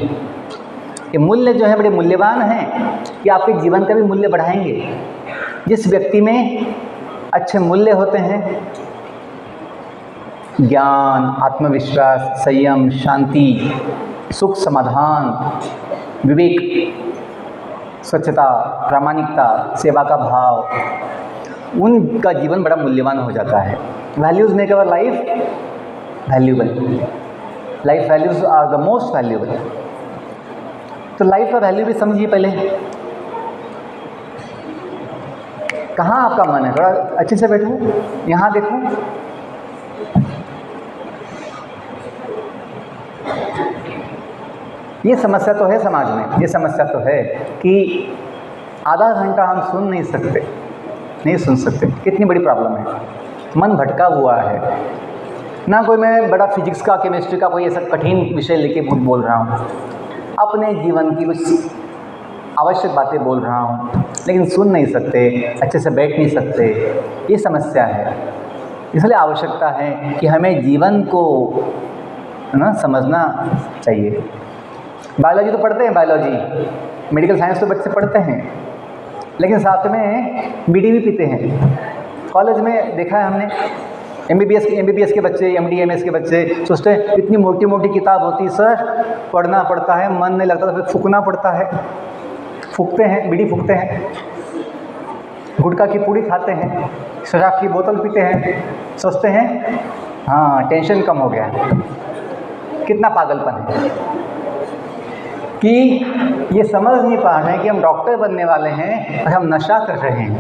ये मूल्य जो है बड़े मूल्यवान हैं कि आपके जीवन का भी मूल्य बढ़ाएंगे। जिस व्यक्ति में अच्छे मूल्य होते हैं, ज्ञान, आत्मविश्वास, संयम, शांति, सुख, समाधान, विवेक, स्वच्छता, प्रामाणिकता, सेवा का भाव, उनका जीवन बड़ा मूल्यवान हो जाता है। Values make our life valuable. Life values are the most valuable. तो लाइफ का वैल्यू भी समझिए पहले। कहाँ आपका मन है? थोड़ा अच्छे से बैठो, यहाँ देखो। ये समस्या तो है समाज में, ये समस्या तो है कि आधा घंटा हम नहीं सुन सकते। कितनी बड़ी प्रॉब्लम है। मन भटका हुआ है ना। कोई मैं बड़ा फिजिक्स का, केमिस्ट्री का कोई ऐसा कठिन विषय लेके बोल रहा हूँ, अपने जीवन की कुछ आवश्यक बातें बोल रहा हूँ, लेकिन सुन नहीं सकते, अच्छे से बैठ नहीं सकते। ये समस्या है। इसलिए आवश्यकता है कि हमें जीवन को है ना समझना चाहिए। बायोलॉजी तो पढ़ते हैं, बायोलॉजी मेडिकल साइंस तो बच्चे पढ़ते हैं, लेकिन साथ में बीड़ी भी पीते हैं। कॉलेज में देखा है हमने, एमबीबीएस के बच्चे, एमडी एमएस के बच्चे सोचते हैं इतनी मोटी मोटी किताब होती है सर, पढ़ना पड़ता है, मन नहीं लगता तो फिर फूकना पड़ता है। फूकते हैं, बीड़ी फूकते हैं, गुटखा की पूड़ी खाते हैं, शराब की बोतल पीते हैं, सोचते हैं हाँ टेंशन कम हो गया। कितना पागलपन है कि ये समझ नहीं पा रहे हैं कि हम डॉक्टर बनने वाले हैं और हम नशा कर रहे हैं।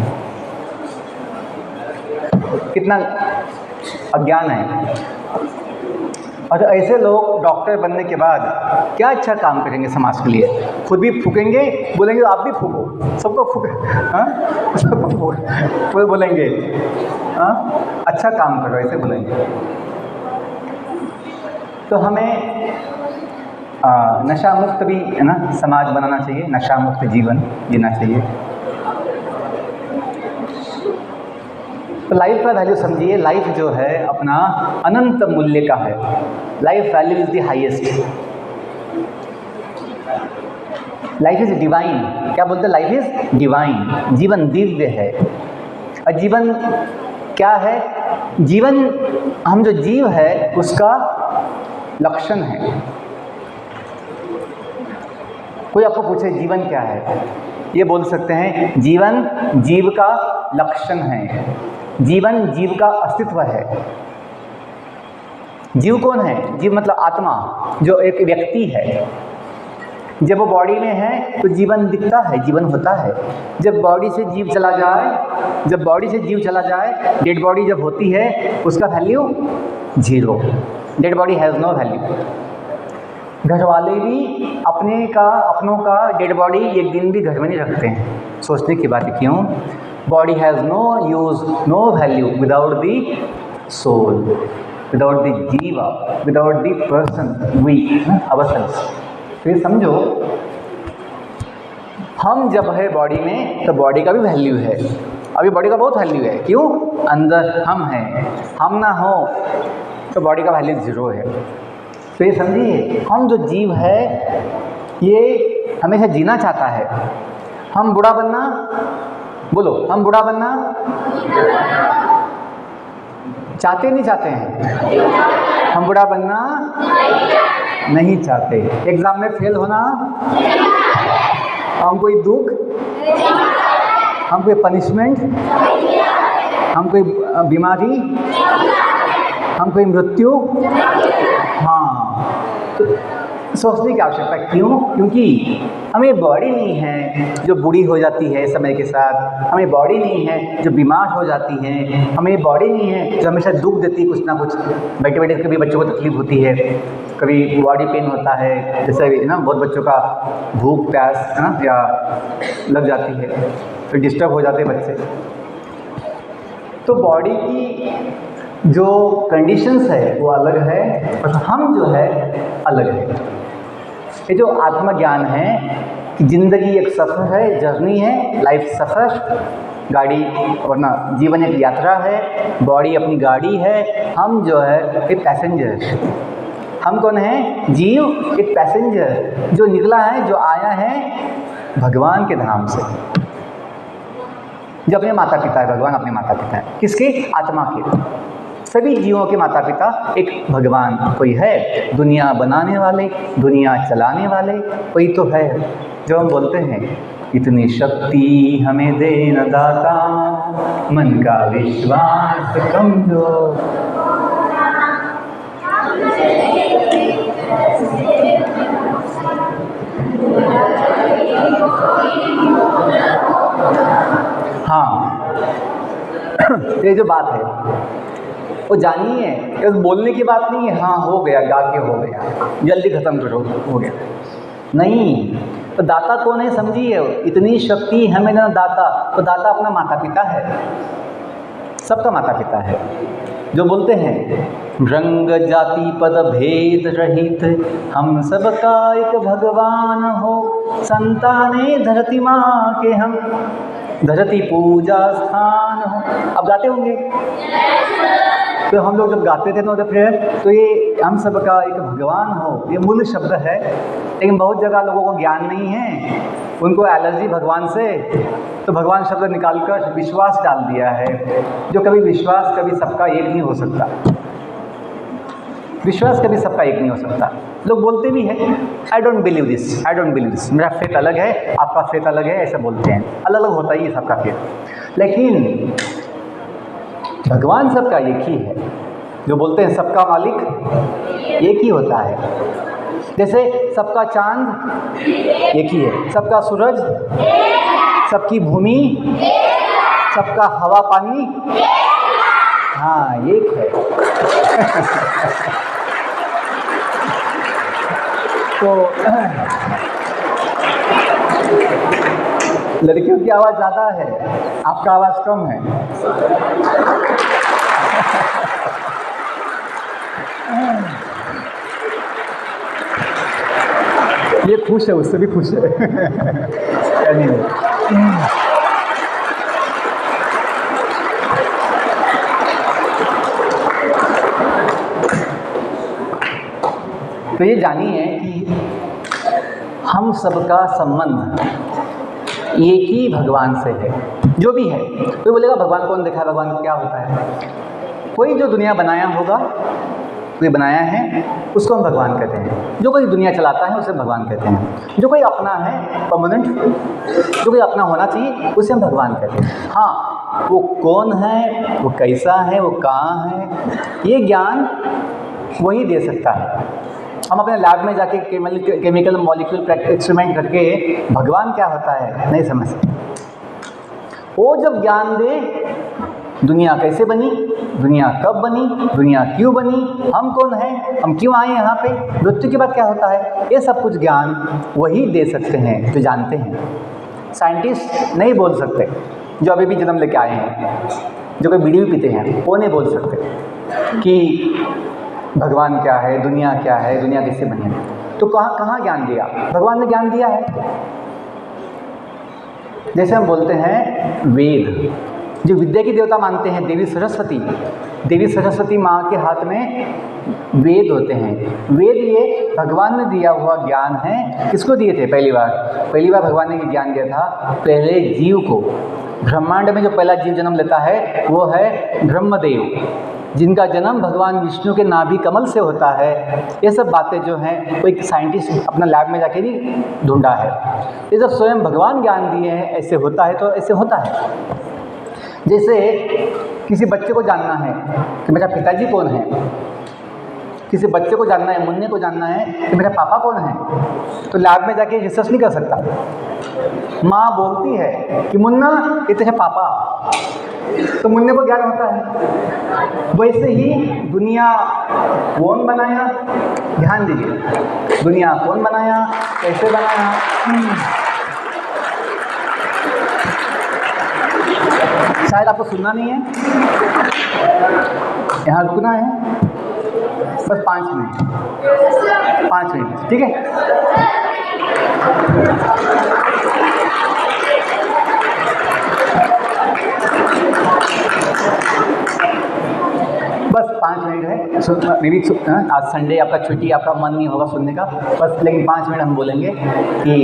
कितना अज्ञान है। और ऐसे लोग डॉक्टर बनने के बाद क्या अच्छा काम करेंगे समाज के लिए, खुद भी फूकेंगे, बोलेंगे आप भी फूको, सबको फूके, हाँ सबको फूक बोलेंगे, हाँ अच्छा काम करो ऐसे बोलेंगे। तो हमें नशा मुक्त भी है ना समाज बनाना चाहिए, नशा मुक्त जीवन जीना चाहिए। तो लाइफ का वैल्यू समझिए, लाइफ जो है अपना अनंत मूल्य का है। Life value is the highest, life is divine. क्या बोलते हैं? लाइफ इज डिवाइन, जीवन दिव्य है। और जीवन क्या है? जीवन हम जो जीव है उसका लक्षण है। कोई आपको पूछे जीवन क्या है, ये बोल सकते हैं जीवन जीव का लक्षण है, जीवन जीव का अस्तित्व है। जीव कौन है? जीव मतलब आत्मा, जो एक व्यक्ति है। जब वो बॉडी में है तो जीवन दिखता है, जीवन होता है। जब बॉडी से जीव चला जाए, जब बॉडी से जीव चला जाए, डेड बॉडी जब होती है उसका value 0। Dead body has no value. घर वाले भी अपनों का डेड बॉडी एक दिन भी घर में नहीं रखते हैं। सोचने की बात है क्यों? Body has no use, no value without the soul, without the jiva, without the person we ourselves. फिर समझो, हम जब है बॉडी में तो बॉडी का भी वैल्यू है। अभी बॉडी का बहुत वैल्यू है, क्यों? अंदर हम हैं, हम ना हो तो बॉडी का वैल्यू 0 है। तो ये समझिए, हम जो जीव है ये हमेशा जीना चाहता है। हम बूढ़ा बनना, बोलो हम बूढ़ा बनना चाहते नहीं चाहते हैं? हम बूढ़ा बनना नहीं चाहते। एग्ज़ाम में फेल होना, हम कोई दुख, हम कोई पनिशमेंट, हम कोई बीमारी, हम कोई मृत्यु, हाँ तो सोचने की आवश्यकता क्यों? क्योंकि हमें बॉडी नहीं है जो बूढ़ी हो जाती है समय के साथ, हमें बॉडी नहीं है जो बीमार हो जाती है, हमें बॉडी नहीं है जो हमेशा दुख देती है कुछ ना कुछ। बैठे बैठे कभी बच्चों को तकलीफ होती है, कभी बॉडी पेन होता है, जैसे ना बहुत बच्चों का भूख प्यास है ना या लग जाती है तो डिस्टर्ब हो जाते हैं बच्चे। तो बॉडी की जो कंडीशंस है वो अलग है और हम जो है अलग है। ये जो आत्मज्ञान है कि ज़िंदगी एक सफ़र है, जर्नी है, लाइफ सफ़र, गाड़ी वरना जीवन एक यात्रा है, बॉडी अपनी गाड़ी है, हम जो है एक पैसेंजर। हम कौन है? जीव, एक पैसेंजर जो निकला है, जो आया है भगवान के धाम से, जो अपने माता पिता है। भगवान अपने माता पिता है, किसके? आत्मा के। सभी जीवों के माता पिता एक भगवान कोई है, दुनिया बनाने वाले, दुनिया चलाने वाले कोई तो है। जो हम बोलते हैं इतनी शक्ति हमें दे न दाता, मन का विश्वास कमजोर। हाँ ये जो बात है वो जानिए, ये बोलने की बात नहीं है। हाँ हो गया, गा के हो गया, जल्दी ख़त्म करो, हो गया नहीं। तो दाता कौन है समझिए। इतनी शक्ति हमें ना दाता, तो दाता अपना माता पिता है, सबका माता पिता है। जो बोलते हैं रंग जाति पद भेद रहित, हम सबका एक भगवान हो, संताने धरती माँ के हम, धरती पूजा स्थान हो। अब गाते होंगे तो हम लोग जब गाते थे नो द प्रेयर, तो ये हम सब का एक भगवान हो ये मूल शब्द है, लेकिन बहुत जगह लोगों को ज्ञान नहीं है, उनको एलर्जी भगवान से, तो भगवान शब्द निकालकर विश्वास डाल दिया है, जो कभी विश्वास कभी सबका एक नहीं हो सकता। विश्वास कभी सबका एक नहीं हो सकता। लोग बोलते भी हैं I don't believe this, I don't believe this, मेरा फेथ अलग है, आपका फेथ अलग है, ऐसा बोलते हैं। अलग अलग होता ही है सबका फेथ, लेकिन भगवान सबका एक ही है। जो बोलते हैं सबका मालिक एक ही होता है। जैसे सबका चांद एक ही है, सबका सूरज, सबकी भूमि, सबका हवा पानी, हाँ एक है। तो लड़कियों की आवाज़ ज़्यादा है, आपका आवाज़ कम है। ये खुश है, उससे भी खुश है। तो ये जानिए कि हम सबका संबंध एक ही भगवान से है, जो भी है। कोई बोलेगा भगवान कौन देखा है, भगवान क्या होता है? कोई जो दुनिया बनाया होगा, कोई बनाया है, उसको हम भगवान कहते हैं। जो कोई दुनिया चलाता है उसे भगवान कहते हैं। जो कोई अपना है परमानेंट, जो कोई अपना होना चाहिए, उसे हम भगवान कहते हैं। हाँ, वो कौन है, वो कैसा है, वो कहाँ है, ये ज्ञान वही दे सकता है। हम अपने लैब में जाके केमिकल मॉलिक्यूल एक्सपेरिमेंट करके भगवान क्या होता है नहीं समझ सकते। वो जब ज्ञान दे, दुनिया कैसे बनी, दुनिया कब बनी, दुनिया क्यों बनी, हम कौन हैं, हम क्यों आए यहाँ पे, मृत्यु के बाद क्या होता है, ये सब कुछ ज्ञान वही दे सकते हैं जो जानते हैं। साइंटिस्ट नहीं बोल सकते, जो अभी भी जन्म लेके आए हैं, जो कोई बीड़ी पीते हैं, वो नहीं बोल सकते कि भगवान क्या है, दुनिया क्या है, दुनिया कैसे बनी है। तो कहाँ ज्ञान दिया? भगवान ने ज्ञान दिया है। जैसे हम बोलते हैं वेद, जो विद्या की देवता मानते हैं देवी सरस्वती, देवी सरस्वती माँ के हाथ में वेद होते हैं। वेद ये भगवान ने दिया हुआ ज्ञान है। किसको दिए थे? पहली बार भगवान ने ये ज्ञान दिया था पहले जीव को। ब्रह्मांड में जो पहला जीव जन्म लेता है वो है ब्रह्मदेव, जिनका जन्म भगवान विष्णु के नाभि कमल से होता है। ये सब बातें जो हैं वो एक साइंटिस्ट अपना लैब में जाके भी ढूंढा है। ये जब स्वयं भगवान ज्ञान दिए हैं ऐसे होता है, तो ऐसे होता है। जैसे किसी बच्चे को जानना है कि मेरा पिताजी कौन है, किसी बच्चे को जानना है, मुन्ने को जानना है कि मेरा पापा कौन है, तो लैब में जाके रिसर्च नहीं कर सकता। माँ बोलती है कि मुन्ना ये तेरे पापा, तो मुन्ने को ज्ञान होता है। वैसे ही दुनिया कौन बनाया, ध्यान दीजिए, दुनिया कौन बनाया, कैसे बनाया। शायद आपको सुनना नहीं है, यहाँ रुकना है बस 5 मिनट, 5 मिनट, ठीक है। बस 5 मिनट है। मे बी आज संडे, आपका छुट्टी, आपका मन नहीं होगा सुनने का, बस लेकिन 5 मिनट हम बोलेंगे कि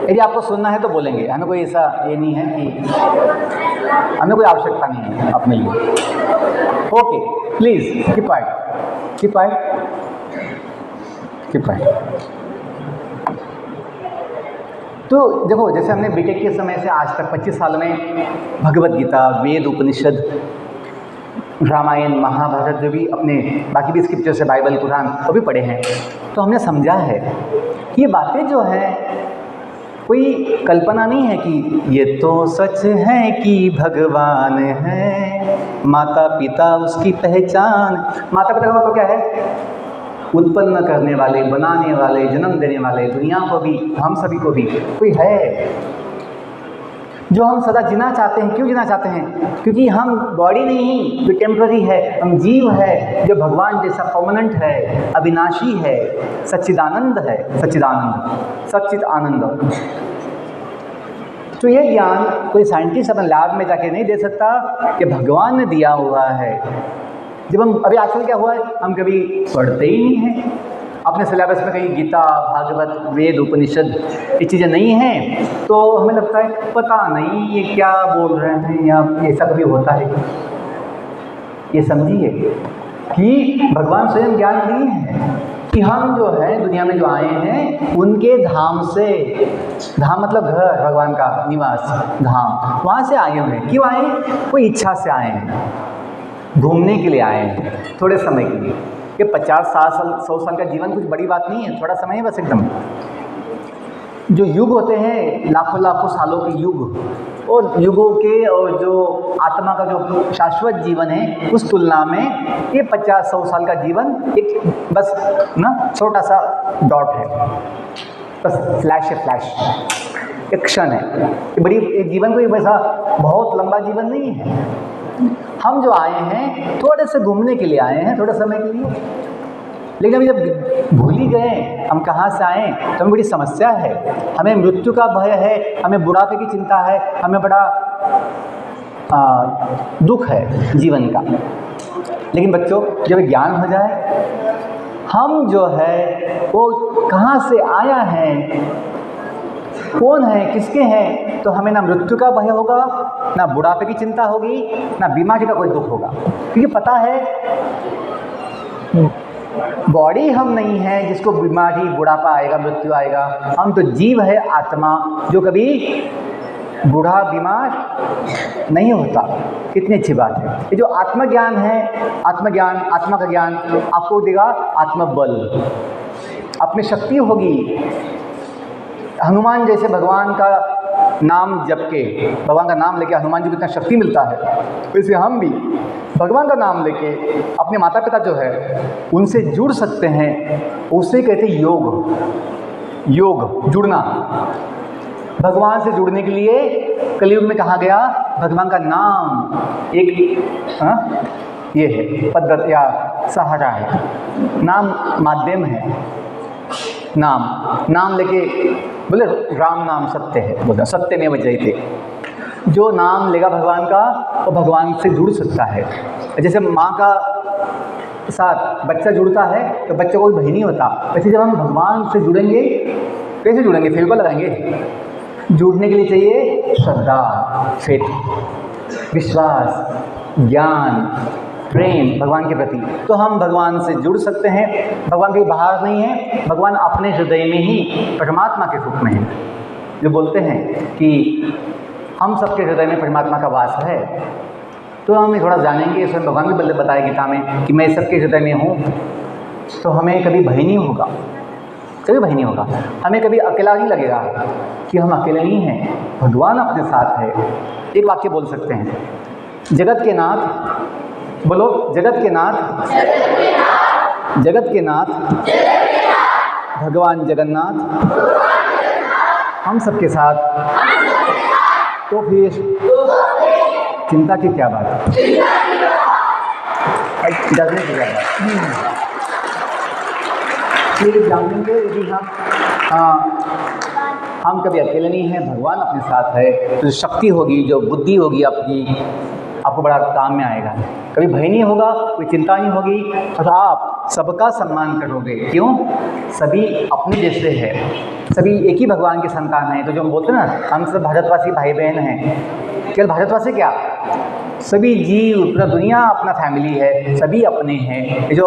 यदि आपको सुनना है तो बोलेंगे। हमें कोई ऐसा ये नहीं है कि हमें कोई आवश्यकता नहीं है अपने लिए। Okay, please keep quiet, keep quiet, keep quiet. तो देखो, जैसे हमने बीटेक के समय से आज तक 25 साल में भगवत गीता, वेद, उपनिषद, रामायण, महाभारत, जो भी अपने बाकी भी स्क्रिप्चर्स है, बाइबल, कुरान, वो भी पढ़े हैं। तो हमने समझा है कि ये बातें जो हैं कोई कल्पना नहीं है कि ये तो सच है कि भगवान है, माता पिता उसकी पहचान। माता पिता का मतलब क्या है? उत्पन्न करने वाले, बनाने वाले, जन्म देने वाले, दुनिया को भी, हम सभी को भी कोई है जो हम सदा जीना चाहते हैं। क्यों जीना चाहते हैं? क्योंकि हम बॉडी नहीं, जो टेम्पररी है, हम जीव है जो भगवान जैसा परमानेंट है, अविनाशी है, सच्चिदानंद है, सच्चिदानंद, सच्चिद आनंद। तो ये ज्ञान कोई साइंटिस्ट अपने लैब में जाके नहीं दे सकता, कि भगवान ने दिया हुआ है। जब हम अभी आजकल क्या हुआ है, हम कभी पढ़ते ही नहीं हैं अपने सिलेबस में, कहीं गीता, भागवत, वेद, उपनिषद ये चीज़ें नहीं हैं, तो हमें लगता है पता नहीं ये क्या बोल रहे हैं या ऐसा कभी होता है। ये समझिए कि भगवान स्वयं ज्ञान नहीं है, कि हम जो है दुनिया में जो आए हैं उनके धाम से, धाम मतलब घर, भगवान का निवास धाम, वहाँ से आए हुए हैं। क्यों आए? कोई इच्छा से आए हैं, घूमने के लिए आए हैं थोड़े समय के लिए। ये 50 साल 100 साल का जीवन कुछ बड़ी बात नहीं है, थोड़ा समय है बस एकदम। जो युग होते हैं लाखों लाखों सालों के युग, और युगों के और जो आत्मा का जो शाश्वत जीवन है उस तुलना में ये 50-100 साल का जीवन एक बस ना छोटा सा डॉट है, बस फ्लैश है, फ्लैश एक क्षण है। ये बड़ी एक जीवन कोई वैसा बहुत लंबा जीवन नहीं है। हम जो आए हैं थोड़े से घूमने के लिए आए हैं, थोड़े समय के लिए, लेकिन अभी जब भूल ही गए हम कहाँ से आए, तो हमें बड़ी समस्या है। हमें मृत्यु का भय है, हमें बुढ़ापे की चिंता है, हमें बड़ा दुख है जीवन का। लेकिन बच्चों जब ज्ञान हो जाए, हम जो है वो कहाँ से आया है, कौन है, किसके हैं, तो हमें ना मृत्यु का भय होगा, ना बुढ़ापे की चिंता होगी, ना बीमारी का कोई दुख होगा। क्योंकि पता है बॉडी हम नहीं है जिसको बीमारी, बुढ़ापा आएगा, मृत्यु आएगा। हम तो जीव है, आत्मा, जो कभी बूढ़ा बीमार नहीं होता। कितनी अच्छी बात है। ये जो आत्मज्ञान है, आत्मज्ञान, आत्मा का ज्ञान आपको देगा आत्मबल, अपनी शक्ति होगी। हनुमान जैसे भगवान का नाम जप के, भगवान का नाम लेके हनुमान जी को इतना शक्ति मिलता है, वैसे हम भी भगवान का नाम लेके अपने माता पिता जो है उनसे जुड़ सकते हैं। उसे कहते हैं योग, योग जुड़ना। भगवान से जुड़ने के लिए कलयुग में कहा गया भगवान का नाम एक ये है पद्धति या सहारा है, नाम माध्यम है। नाम लेके बोले राम नाम सत्य है, बोले सत्य में जयते। जो नाम लेगा भगवान का वो भगवान से जुड़ सकता है। जैसे माँ का साथ बच्चा जुड़ता है तो बच्चे को कोई भय नहीं होता, वैसे जब हम भगवान से जुड़ेंगे, कैसे जुड़ेंगे? फेविकोल लगाएंगे। जुड़ने के लिए चाहिए श्रद्धा, फेथ, विश्वास, ज्ञान, प्रेम भगवान के प्रति। तो हम भगवान से जुड़ सकते हैं। भगवान कहीं बाहर नहीं है, भगवान अपने हृदय में ही परमात्मा के रूप में है। जो बोलते हैं कि हम सबके हृदय में परमात्मा का वास है, तो हम थोड़ा जानेंगे। इसमें भगवान भी बताया गीता में कि मैं सबके हृदय में हूँ, तो हमें कभी भय नहीं होगा, कभी भय नहीं होगा। हमें कभी अकेला नहीं लगेगा कि हम अकेले नहीं हैं, भगवान अपने साथ है। एक वाक्य बोल सकते हैं, जगत के नाथ, बोलो जगत के नाथ, जगत के नाथ भगवान जगन्नाथ हम सबके साथ। तो फिर चिंता की क्या बात है, डरने की क्या बात। ये जानेंगे यदि हम कभी अकेले नहीं हैं, भगवान अपने साथ है, तो शक्ति होगी, जो बुद्धि होगी आपको बड़ा काम में आएगा। कभी भय नहीं होगा, कोई चिंता नहीं होगी, और आप सबका सम्मान करोगे। क्यों? सभी अपने जैसे हैं, सभी एक ही भगवान के संतान हैं। तो जो हम बोलते हैं ना, हम सब भारतवासी भाई बहन हैं। केवल भारतवासी क्या, सभी जीव, पूरा दुनिया अपना फैमिली है, सभी अपने हैं। जो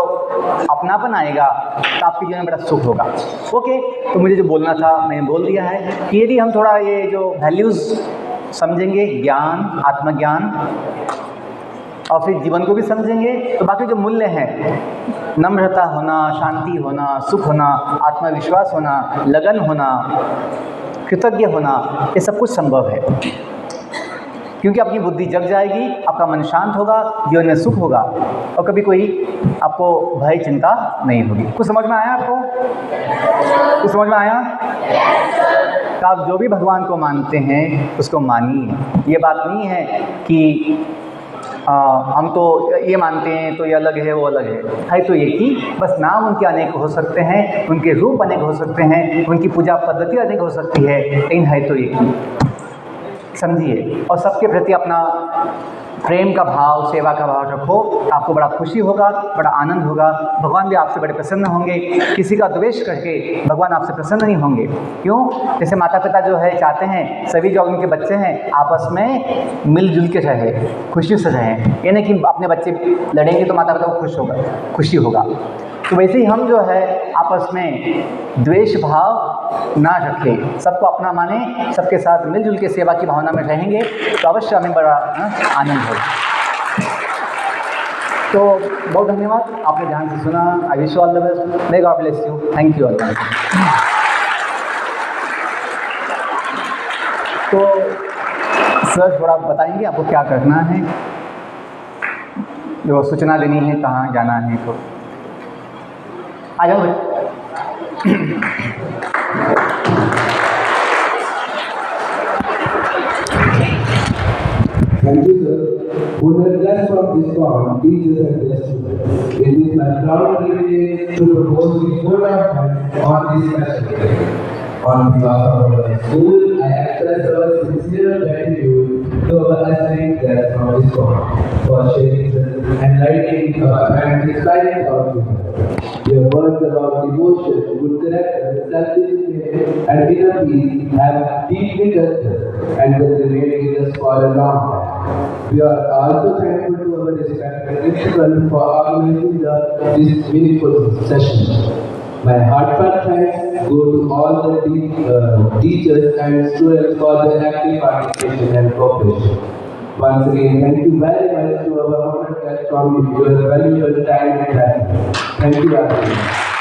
अपनापन आएगा तो आपके जीवन में बड़ा सुख होगा। ओके, तो मुझे जो बोलना था मैंने बोल दिया है कि यदि हम थोड़ा ये जो वैल्यूज़ समझेंगे, ज्ञान, आत्मज्ञान, और फिर जीवन को भी समझेंगे, तो बाकी जो मूल्य हैं, नम्रता होना, शांति होना, सुख होना, आत्मविश्वास होना, लगन होना, कृतज्ञ होना, ये सब कुछ संभव है। क्योंकि आपकी बुद्धि जग जाएगी, आपका मन शांत होगा, जीवन में सुख होगा, और कभी कोई आपको भय चिंता नहीं होगी। कुछ समझ में आया आपको? कुछ समझ में आया? तो आप जो भी भगवान को मानते हैं उसको मानिए। ये बात नहीं है कि हम तो ये मानते हैं तो ये अलग है, वो अलग है तो एक ही। बस नाम उनके अनेक हो सकते हैं, उनके रूप अनेक हो सकते हैं, उनकी पूजा पद्धति अनेक हो सकती है, लेकिन है तो एक ही। समझिए और सबके प्रति अपना प्रेम का भाव, सेवा का भाव रखो। आपको बड़ा खुशी होगा, बड़ा आनंद होगा, भगवान भी आपसे बड़े प्रसन्न होंगे। किसी का द्वेष करके भगवान आपसे प्रसन्न नहीं होंगे। क्यों? जैसे माता पिता जो है चाहते हैं सभी जो उनके बच्चे हैं आपस में मिलजुल के रहे, खुशी से रहें। ये नहीं कि अपने बच्चे लड़ेंगे तो माता पिता को खुशी होगा। तो वैसे ही हम जो है आपस में द्वेष भाव ना रखें, सबको अपना माने, सबके साथ मिलजुल के सेवा की भावना में रहेंगे तो अवश्य हमें बड़ा आनंद होगा। तो बहुत धन्यवाद, आपने ध्यान से सुना। I wish you all the best. May God bless you. Thank you all. तो सर थोड़ा बताएंगे आपको क्या करना है, जो सूचना देनी है, कहाँ जाना है। तो आ जाओ। Thank you, sir. Who were blessed from this bond, teachers and their students. It is my proud privilege to propose the vote of thanks on this special day. On behalf of our school, I express our sincere gratitude to our esteemed guests from this bond for sharing enlightening and inspiring our children. Your words about devotion, good character, self-discipline, and inner peace have deeply touched us and will remain with us for a long time. We are also thankful to our respected principal for organizing this meaningful session. My heartfelt thanks go to all the teachers and students for their active participation and cooperation. Once again, thank you very much to our honored guests from your valuable time and time. Thank you, everyone.